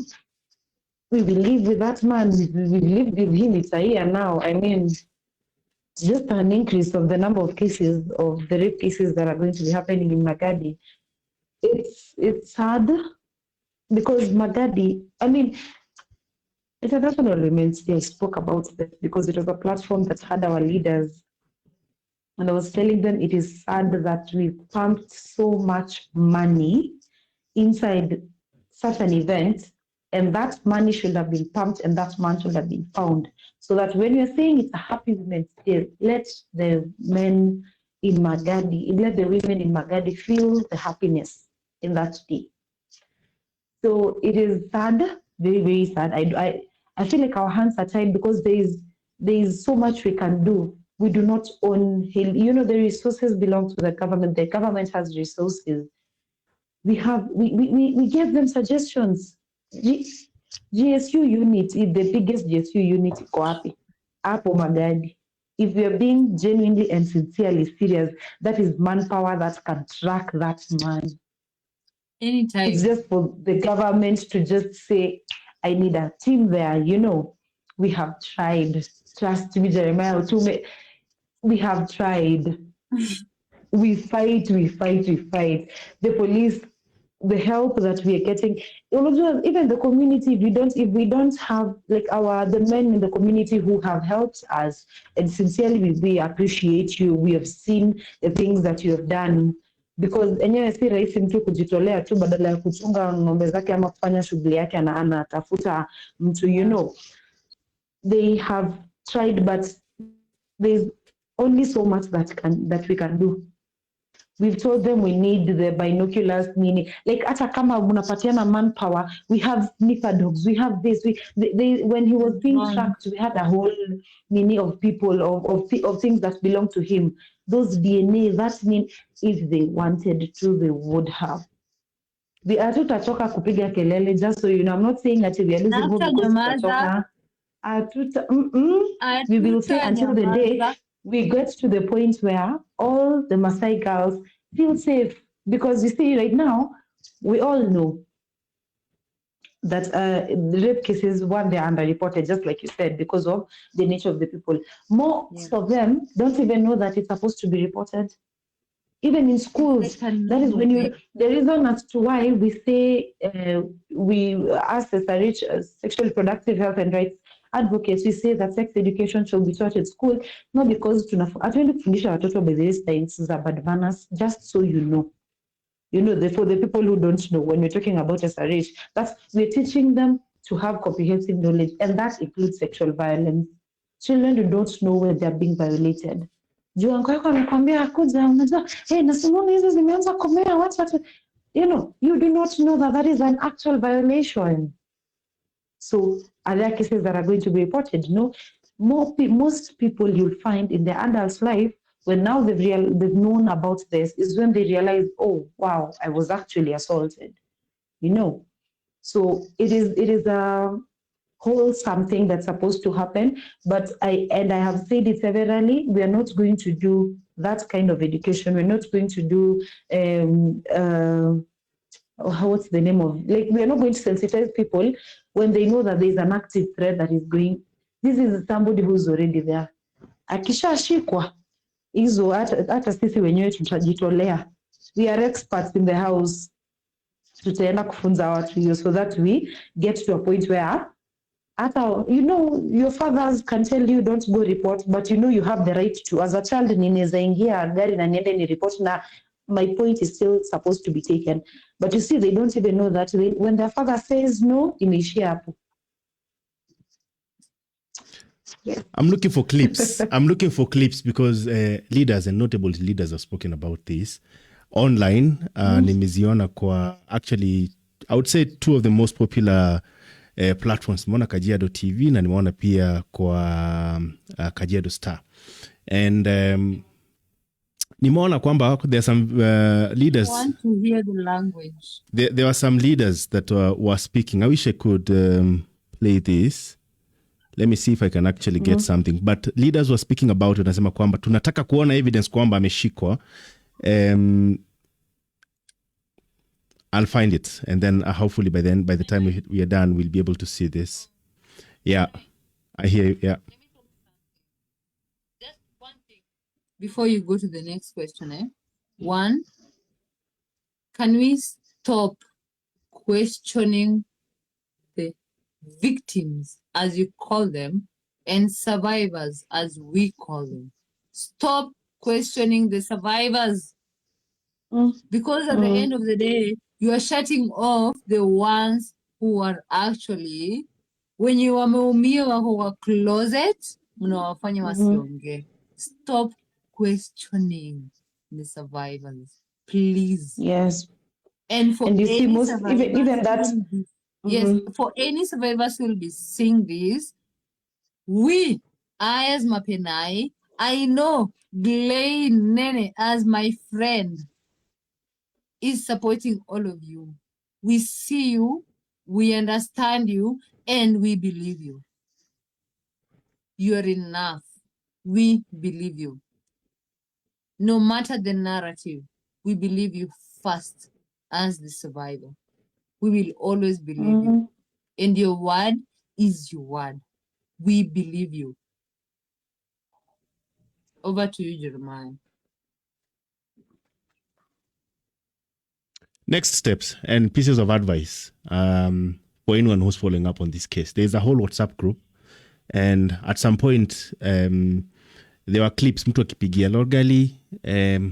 We will live with that man. We lived with him. It's a year now. I mean, just an increase of the number of cases, of the rape cases that are going to be happening in Magadi. It's sad because Magadi, I mean, International Women's Day, I spoke about that because it was a platform that had our leaders. And I was telling them it is sad that we pumped so much money inside such an event, and that money should have been pumped and that man should have been found. So that when you're saying it's a happy Women's Day, let the men in Magadi, let the women in Magadi feel the happiness in that day. So it is sad, very, very sad. I feel like our hands are tied because there is so much we can do. We do not own, the resources belong to the government. The government has resources. We gave them suggestions. GSU unit, the biggest GSU unit iko wapi? hapo magadi. If you're being genuinely and sincerely serious, that is manpower that can track that man. Anytime. It's just for the government to just say, I need a team there. We have tried. Trust me, Jeremiah. We have tried. We fight. The police, the help that we are getting, even the community, if we don't have like the men in the community who have helped us, and sincerely we appreciate you. We have seen the things that you have done, because enyewe si rahisi mtu kujitolea tu badala ya kuchunga ng'ombe zake ama kufanya shughuli yake anatafuta mtu. They have tried, but there's only so much that we can do. We've told them we need the binoculars, meaning like hata kama unapatiana manpower, we have sniffer dogs, we have this. When he was being tracked, we had a whole meaning of people of things that belong to him. Those DNA, that means if they wanted to, they would have. We are tutachoka kupiga kelele, just so you know. I'm not saying that we are losing hope because tutachoka. We will say until the day we get to the point where all the Maasai girls feel safe. Because you see, right now, we all know that the rape cases, one, they're underreported, just like you said, because of the nature of the people. Most of them don't even know that it's supposed to be reported. Even in schools, that is when the reason as to why we say we ask the sexual reproductive health and rights advocates, we say that sex education should be taught at school, not because hatuendi kufundisha watoto by the science za bad manners, just so you know. For the people who don't know, when we're talking about SRH, we're teaching them to have comprehensive knowledge, and that includes sexual violence. Children who don't know when they're being violated. Juu anko yako amekwambia akuja, unajua, hey, na simoni hizo zimeanza kumea, watu. You do not know that is an actual violation. So are there cases that are going to be reported? No. Most people you'll find in their adult life, when now they've known about this, is when they realize, oh wow, I was actually assaulted. So it is a whole something that's supposed to happen. But I have said it severally, we are not going to do that kind of education. We're not going to do what's the name of, like, we are not going to sensitize people when they know that there is an active threat that is going. This is somebody who's already there. Akishashikwa hizo, hata sisi wenyewe tutajitolea. We are experts in the house. Tutaenda kufunza watu hiyo, so that we get to a point where your fathers can tell you don't go report, but you have the right to. As a child, ninaweza ingia gari na niende ni report, na my point is still supposed to be taken. But you see, they don't even know that when their father says no, imeishia hapo. Yeah. I'm looking for clips. Because leaders and notable leaders have spoken about this online. Nimeziona kwa, actually, I would say 2 of the most popular platforms. Nimeona Kajiado TV na nimeona pia kwa Kajiado Star. And nimeona kwamba there are some leaders. I want to hear the language. There were some leaders that were speaking. I wish I could play this. Let me see if I can actually get something. But leaders were speaking about it. Nasema kwamba tunataka kuona evidence kwamba ameshikwa. I'll find it, and then hopefully by the time we are done, we'll be able to see this. Yeah, I hear you. Yeah. Just one thing before you go to the next question. One, can we stop questioning the victims, as you call them, and survivors, as we call them? Stop questioning the survivors. Because at the end of the day, you are shutting off the ones who are actually, when you wameumia who are closet, mnawafanya wasiongee. Stop questioning the survivors, please. Yes. And for you see, any most survivors even that. Yes, for any survivors who will be seeing this, I as Mapenai, I know Glenn Nene as my friend is supporting all of you. We see you, we understand you, and we believe you. You are enough. We believe you. No matter the narrative, we believe you first as the survivor. We will always believe you. And your word is your word. We believe you. Over to you, Jeremiah. Next steps and pieces of advice for anyone who's following up on this case. There's a whole WhatsApp group, and at some point, there were clips mtu akipigia Lorgali.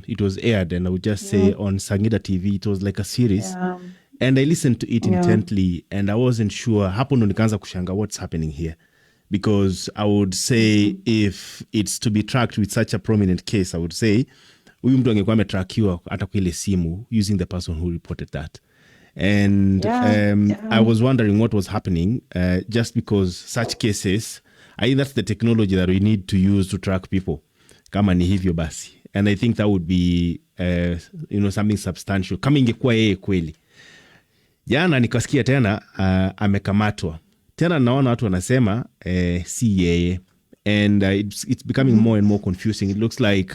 It was aired, and I would just say on Sangida TV, it was like a series. Yeah. And I listened to it intently, and I wasn't sure. Hapo ndo nikaanza kushanga what's happening here. Because I would say if it's to be tracked with such a prominent case, I would say huyu mtu angekuwa ametrakiwa hata kwa ile simu using the person who reported that. And I was wondering what was happening, just because such cases, I think that's the technology that we need to use to track people. Kama ni hivyo basi. And I think that would be something substantial. Kama ingekuwa yeye kweli. Jana nikasikia tena amekamatwa. Tena naona watu wanasema si yeye. And it's becoming more and more confusing. It looks like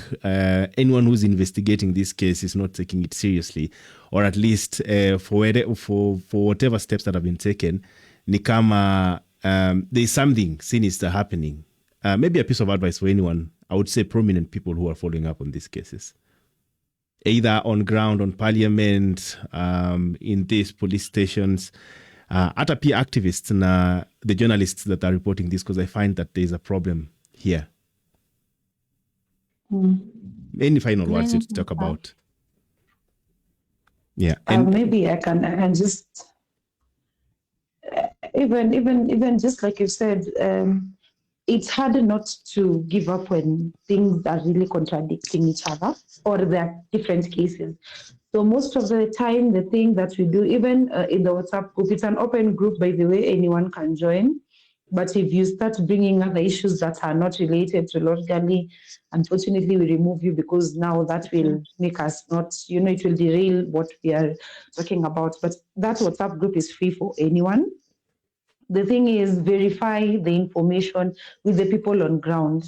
anyone who's investigating this case is not taking it seriously, or at least for whatever steps that have been taken, ni kama there's something sinister happening. Maybe a piece of advice for anyone, I would say prominent people who are following up on these cases, either on ground, on parliament, in these police stations, hata pia activists na the journalists that are reporting this, because I find that there's a problem here. Any final words to talk about? Yeah. Maybe I can just even just like you said, it's hard not to give up when things are really contradicting each other or there are different cases. So most of the time, the thing that we do, even in the WhatsApp group, it's an open group, by the way, anyone can join. But if you start bringing other issues that are not related to Lorgali, unfortunately, we remove you, because now that will make us not, it will derail what we are talking about. But that WhatsApp group is free for anyone. The thing is, verify the information with the people on ground.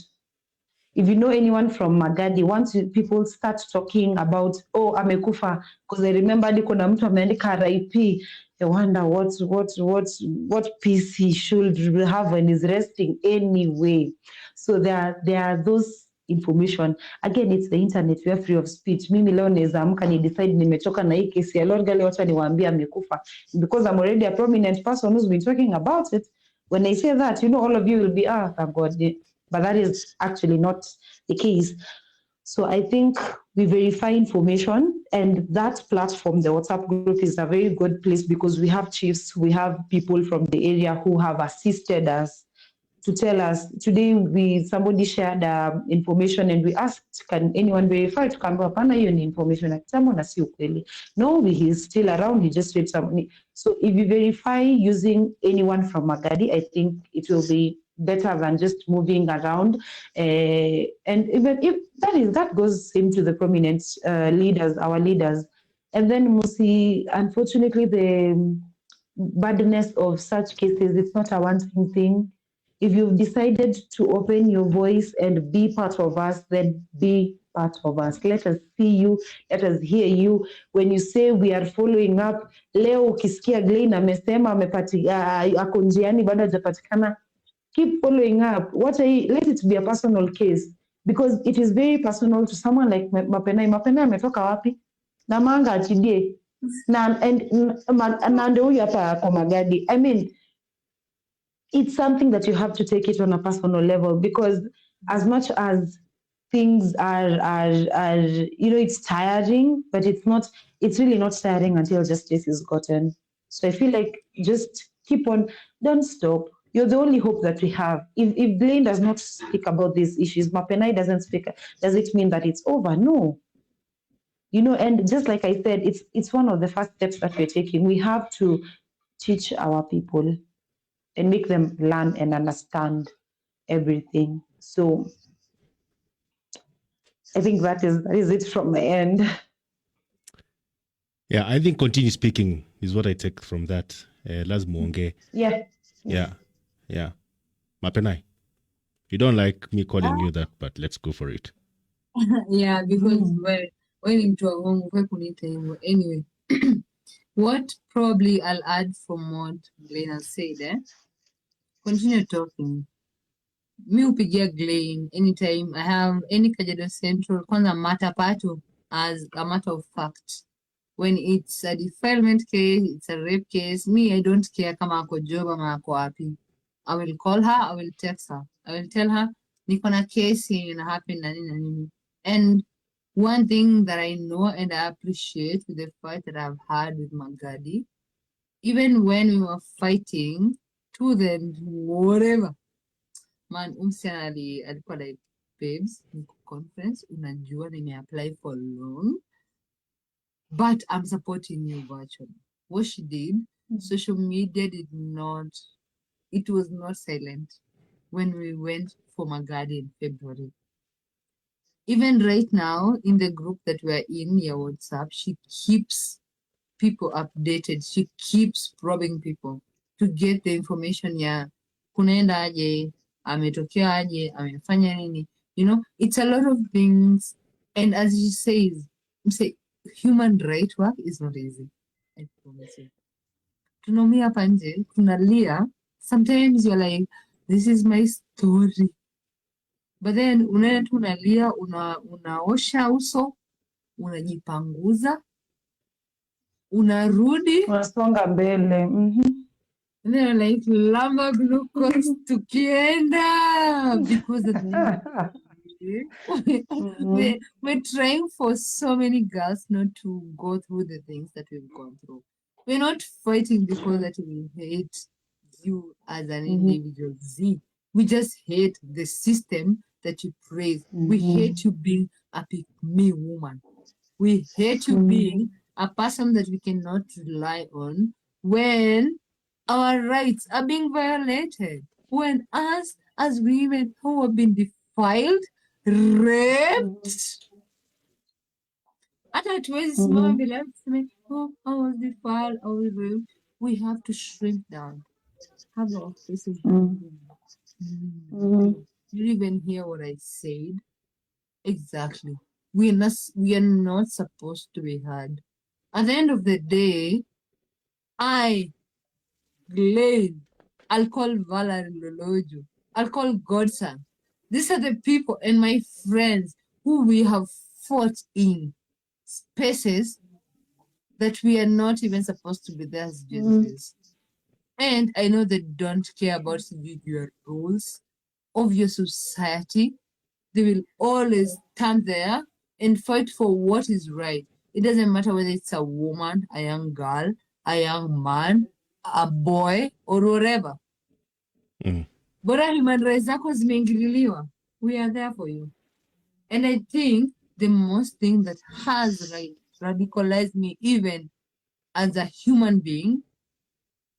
If you know anyone from Magadi, once people start talking about, oh, amekufa, because I remember kuna mtu ameandika RIP, I wonder what peace he should have when he's resting anyway. So there are those information. Again, it's the internet, we are free of speech. Mimi leo naweza amka ni decide nimechoka na hii kesi ya Lorgali, wacha niwaambie amekufa, because I'm already a prominent person who's been talking about it. When I say that, all of you will be, thank God. But that is actually not the case. So I think we verify information, and that platform, the WhatsApp group, is a very good place, because we have chiefs, we have people from the area who have assisted us to tell us. Today, somebody shared information, and we asked, can anyone verify? Tukaambiwa hapana, hiyo ni information ya kitambo na si ukweli. No, he is still around, he just read something. So if you verify using anyone from Magadi, I think it will be better than just moving around. And even if that goes into the prominent leaders, our leaders. And then Musi, unfortunately, the badness of such cases, it's not a one-time thing. If you've decided to open your voice and be part of us, then be part of us. Let us see you, let us hear you. When you say we are following up, leo ukisikia Glenn amesema ako njiani bado hajapatikana, keep following up. Let it be a personal case, because it is very personal to someone like Mapenai. Mapenai ametoka wapi? Namanga atidie. Na ndio huyu hapa kwa Magadi. I mean, it's something that you have to take it on a personal level, because as much as things are it's tiring, but it's really not tiring until justice is gotten. So I feel like just keep on, don't stop. You're the only hope that we have. If Blaine does not speak about these issues, Mapenai doesn't speak, does it mean that it's over? No. And just like I said, it's one of the first steps that we're taking. We have to teach our people and make them learn and understand everything. So I think that is it from my end. Yeah, I think continue speaking is what I take from that. Lazima uongee. Yeah. Yeah. Mapenai, You don't like me calling you that, but let's go for it. Yeah, because when into a home, anyway. What probably I'll add from what Glenn has said, continue talking. Mi upigia Glenn anytime I have any Kajiado Central, kwanza matapatu as a matter of fact. When it's a defilement case, it's a rape case, me, I don't care kama ako job ama ako wapi. I will call her, I will text her. I will tell her, niko na case ina happen na nini na nini. And one thing that I know and I appreciate with the fight that I've had with Magadi, even when we were fighting to the whatever, man, alikuwa like, babes, niko conference, unajua nimeapply for loan, but I'm supporting you virtually. What she did, social media it was not silent when we went for Magadi in February. Even right now, in the group that we're in, your WhatsApp, she keeps people updated. She keeps probing people to get the information kunaenda aje, ametokea aje, amefanya nini. You know, it's a lot of things. And as she says, human right work is not easy. I promise you. Tunaumia hapa nje, tunalia. Sometimes you're like, this is my story. But then unaenda tu unalia, unaosha uso, unajipanguza, unarudi. Unasonga mbele. And they're like, lamba glucose tukienda. Because at the we're trying for so many girls not to go through the things that we've gone through. We're not fighting because that we hate you as an individual. We just hate the system that you praise. We hate you being a pick-me woman. We hate you being a person that we cannot rely on when our rights are being violated. When us, as women who have been defiled, raped, hata hatuwezi simama mbele yako tuseme, oh, I was defiled, I was raped. We have to shrink down. Have our faces. You didn't even hear what I said. Exactly. We are not supposed to be heard. At the end of the day, Glenn, I'll call Valerie Lolojo, I'll call Godson. These are the people and my friends who we have fought in spaces that we are not even supposed to be there as judges. And I know they don't care about your rules of your society. They will always stand there and fight for what is right. It doesn't matter whether it's a woman, a young girl, a young man, a boy, or whatever. Bora human rights zako zimeingililiwa, we are there for you. And I think the most thing that has radicalized me even as a human being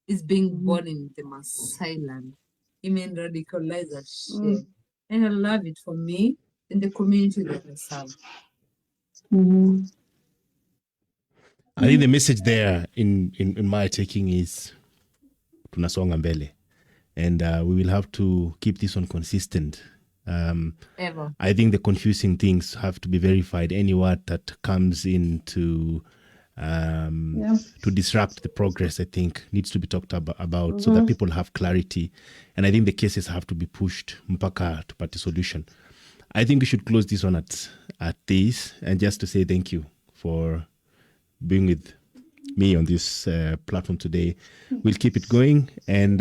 is being born in the Maasai land. It mean radicalized as shit. And I love it for me and the community that I serve. I think the message there in my taking is tunasonga mbele, and we will have to keep this one consistent. Ever. I think the confusing things have to be verified. Any word that comes in to disrupt the progress, I think, needs to be talked about so that people have clarity. And I think the cases have to be pushed mpaka to party solution. I think we should close this one at this, and just to say thank you for being with me on this platform today. We'll keep it going, and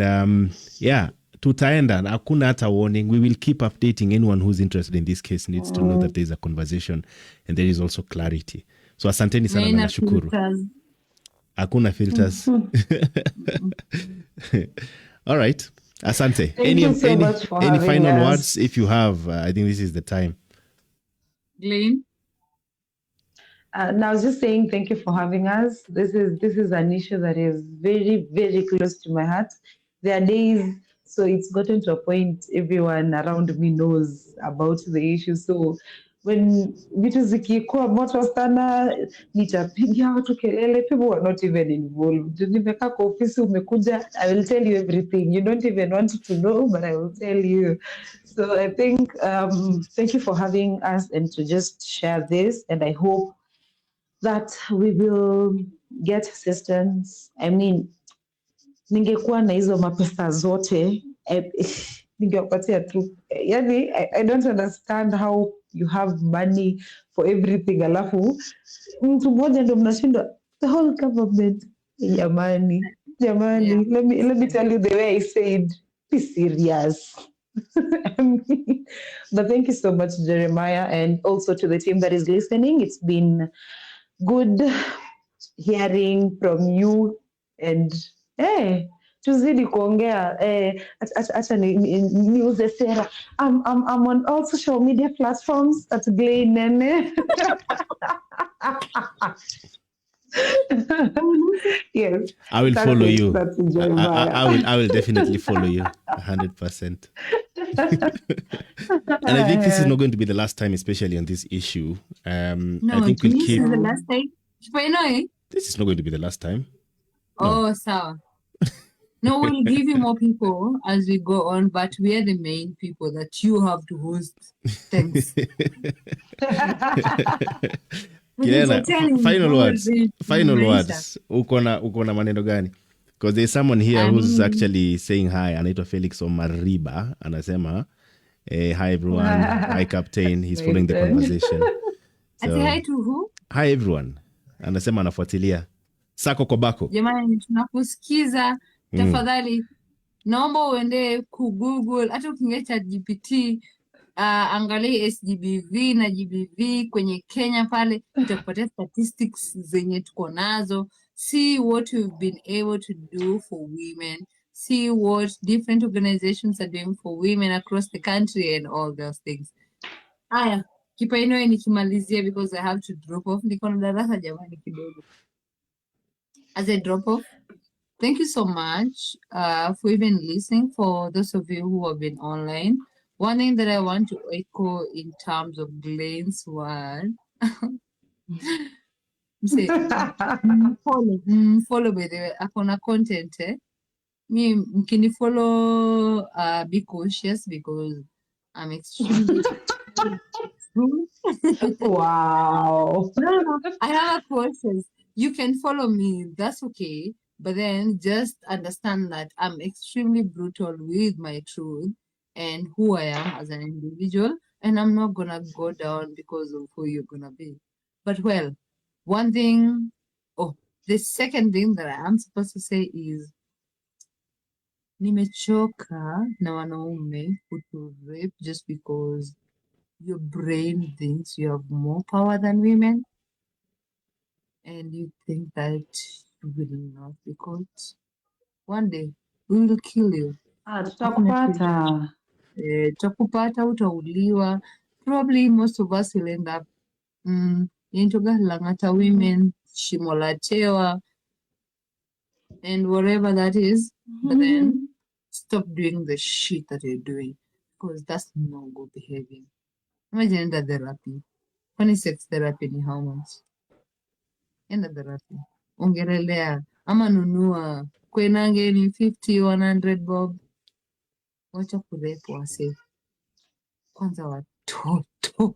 tutaenda, hakuna hata warning. We will keep updating. Anyone who's interested in this case needs to know that there's a conversation and there is also clarity. So asanteni sana na nashukuru. Hakuna filters. All right. Asante. Thank you so much for any having final us. words if you have? I think this is the time. Glenn? And I was just saying thank you for having us. This is an issue that is very, very close to my heart. There are days, so it's gotten to a point everyone around me knows about the issue. So when vitu zikikuwa moto sana nitapigia watu kelele, people were not even involved. Nimekaa kwa ofisi, umekuja, I will tell you everything, you don't even want to know, but I will tell you. So I think thank you for having us and to just share this, and I hope that we will get assistance. I mean, ningekuwa na hizo mapesa zote ningewapatia tu, yani I don't understand how you have money for everything alafu mtu mmoja ndo mnashindwa the whole government. Jamani, Yeah. let me tell you the way I said, be serious. But thank you so much, Jeremiah, and also to the team that is listening. It's been good hearing from you, and tuzidi kuongea. Acha niuze sera. I'm on all social media platforms at Glay Nene. Yes, I will follow you. That's Jeremiah. I will definitely follow you 100%. And I think this is not going to be the last time, especially on this issue. No, I think we'll this keep. is the last time. Kipainoi? This is not going to be the last time. Oh, sawa. No, we'll give you more people as we go on, but we are the main people that you have to host. Thanks. Kilena, final words. Final Maisha. words. Uko na maneno gani? Because there's someone here who's actually saying hi. Anaitwa Felix Omariba. Anasema, hi everyone. Hi Captain. He's following the conversation. I say hi to who? Hi everyone. Anasema anafuatilia. Sako Kobako. Jamani, tunakusikiza. Tafadhali, naomba uende Google, hata ukiingia ChatGPT, angalia SGBV na GBV kwenye Kenya pale, itakupatia statistics zenye tuko nazo. See what we've been able to do for women. See what different organizations are doing for women across the country and all those things. Aya, Kipainoi nikimalizia because I have to drop off. Niko na darasa jamani kidogo. As I drop off, thank you so much for even listening. For those of you who have been online, one thing that I want to echo in terms of Glenn's word, say, follow by the way, akona content. Me, mkini follow, be cautious because I'm extremely. Wow. No, I have a questions. You can follow me, that's okay. But then just understand that I'm extremely brutal with my truth and who I am as an individual. And I'm not gonna go down because of who you're gonna be. But well, one thing, the second thing that I am supposed to say is nimechoka na wanaume kutu rape just because your brain thinks you have more power than women. And you think that you will not be caught. One day we will kill you. Tutakupata. Tutakupata, utauliwa. Probably most of us will end up Intoga Langata women, Shimo la Tewa, and whatever that is. But then stop doing the shit that you're doing because that's no good behavior. Imagine enda therapy. Kwani sex therapy ni how much? Enda therapy. Ongelelea ama nunua kwenange ni 50, 100 bob. Wacha kurepu wase. Kwanza watoto.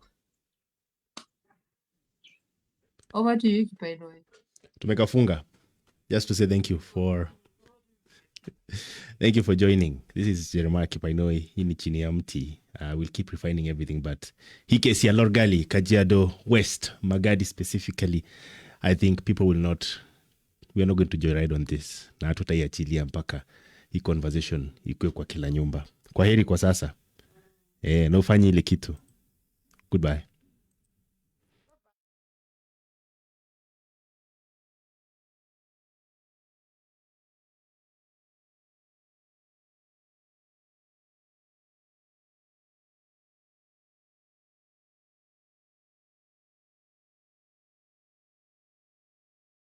Over to you, Kipainoi. Tumekafunga. Just to say thank you for joining. This is Jeremiah Kipainoi. Hii ni chini ya mti. We'll keep refining everything, but hii kesi ya Lorgali, Kajiado West, Magadi specifically, I think we are not going to joyride on this. Na tutaiachilia mpaka hii conversation ikuwe kwa kila nyumba. Kwa heri kwa sasa. Na ufanye ile kitu. Goodbye.